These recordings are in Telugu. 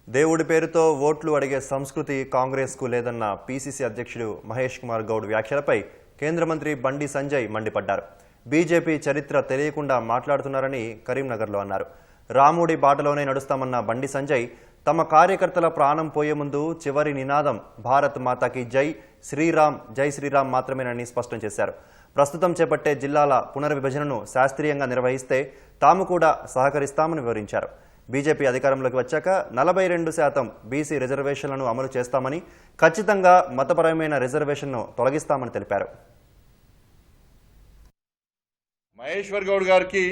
దేవుడి పేరుతో ఓట్లు అడిగే సంస్కృతి కాంగ్రెస్కు లేదన్న పీసీసీ అధ్యక్షుడు మహేష్ కుమార్ గౌడ్ వ్యాఖ్యలపై కేంద్ర మంత్రి బండి సంజయ్ మండిపడ్డారు. బీజేపీ చరిత్ర తెలియకుండా మాట్లాడుతున్నారని కరీంనగర్లో అన్నారు. రాముడి బాటలోనే నడుస్తామన్న బండి సంజయ్ తమ కార్యకర్తల ప్రాణం పోయే ముందు చివరి నినాదం భారత్ మాతాకి జై శ్రీరామ్ జై శ్రీరామ్ మాత్రమేనని స్పష్టం చేశారు. ప్రస్తుతం చేపట్టే జిల్లాల పునర్విభజనను శాస్త్రీయంగా నిర్వహిస్తే తాము కూడా సహకరిస్తామని వివరించారు. బీజేపీ అధికారంలోకి వచ్చాక 42% బీసీ రిజర్వేషన్లను అమలు చేస్తామని, ఖచ్చితంగా మతపరమైన రిజర్వేషన్ను తొలగిస్తామని తెలిపారు. మహేశ్వర్ గౌడ్ గారికి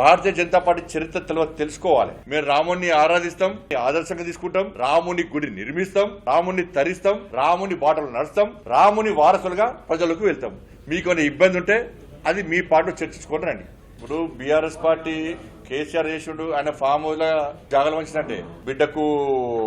భారతీయ జనతా పార్టీ చరిత్ర తెలుసుకోవాలి. మేము రాముడిని ఆరాధిస్తాం, ఆదర్శంగా తీసుకుంటాం, రాముని గుడి నిర్మిస్తాం, రాముని తరిస్తాం, రాముని బాటలు నడుస్తాం, రాముని వారసులుగా ప్రజలకు వెళ్తాం. మీకు ఇబ్బంది ఉంటే అది మీ పార్టీలో చర్చించుకోండి రండి. ఇప్పుడు బీఆర్ఎస్ పార్టీ కేసీఆర్ చేసుడు ఆయన ఫామ్ హౌస్ లా జాగలు వంచినట్టే, బిడ్డకు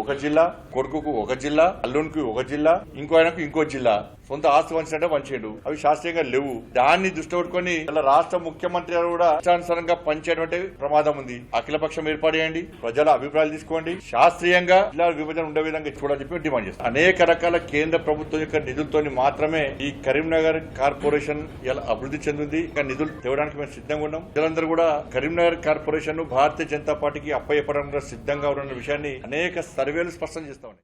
ఒక జిల్లా, కొడుకుకు ఒక జిల్లా, అల్లునికి ఒక జిల్లా, ఇంకో ఆయనకు ఇంకో జిల్లా, సొంత ఆస్తి వంచినట్టే వంచేడు. అవి శాస్త్రీయంగా లేవు. దాన్ని దృష్టి పెట్టుకుని రాష్ట్ర ముఖ్యమంత్రి గారు కూడా ఇష్టానుసారంగా పంచేటువంటి ప్రమాదం ఉంది. అఖిలపక్షం ఏర్పాటు చేయండి, ప్రజల అభిప్రాయాలు తీసుకోండి, శాస్త్రీయంగా జిల్లా విభజన ఉండే విధంగా చూడాలని చెప్పి డిమాండ్ చేస్తాం. అనేక రకాల కేంద్ర ప్రభుత్వం యొక్క నిధులతో మాత్రమే ఈ కరీంనగర్ కార్పొరేషన్ ఇలా అభివృద్ధి చెందింది. ఇంకా నిధులు తేవడానికి మేము సిద్ధంగా ఉన్నాం. ప్రజలందరూ కూడా కరీంనగర్ కార్పొరేషన్ భారతీయ జనతా పార్టీకి అప్పయ్యపడంలో సిద్ధంగా ఉన్న విషయాన్ని అనేక సర్వేలు స్పష్టం చేస్తామని